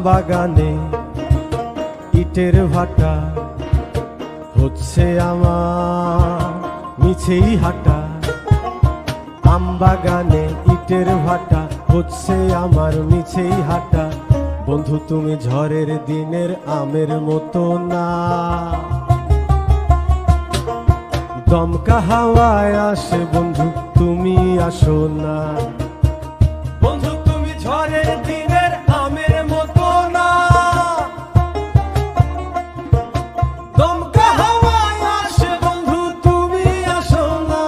বাগানে ইটের ভাটা হচ্ছে আমার মিছেই হাঁটা। আম বাগানে ইটের ভাটা হচ্ছে আমার মিছেই হাঁটা। বন্ধু তুমি ঝড়ের দিনের আমের মতো না, দমকা হাওয়ায় আসে বন্ধু তুমি আসো না। বন্ধু তুমি ঝড়ের দিনের আমের মতো না, দমকা হাওয়ায় আসে বন্ধু তুমি আসো না।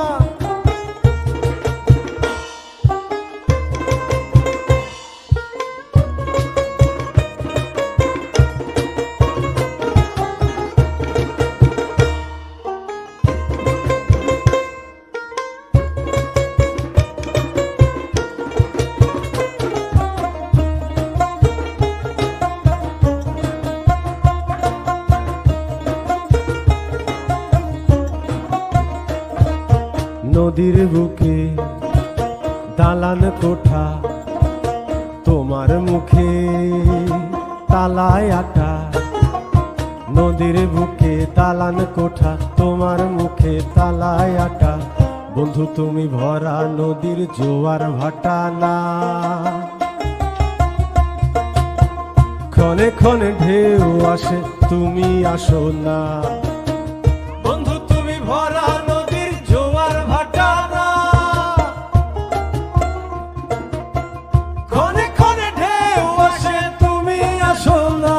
নদীর বুকে দালান কোঠা, তোমার মুখে তালায় আটা। নদীর বুকে দালান কোঠা, তোমার মুখে তালায় আটা। বন্ধু তুমি ভরা নদীর জোয়ার ভাটা না, ক্ষণে ক্ষণে ঢেউ আসে তুমি আসো না। বন্ধু তুমি ভরা নদীর জোয়ার ভাটা না, ক্ষণে ক্ষণে ঢেউ আসে তুমি আসো না।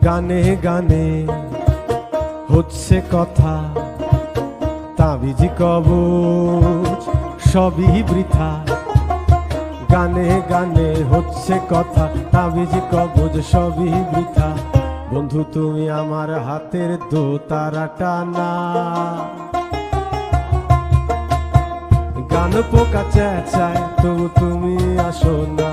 গানে গানে হচ্ছে কথা, তাবিজ কবচ সবই বৃথা। গানে গানে হচ্ছে কথা, তাবিজ কবচ সবই বৃথা। বন্ধু তুমি আমার হাতের দোতারাটা না, গান পোকা চেঁচায় তবু তুমি আসো না।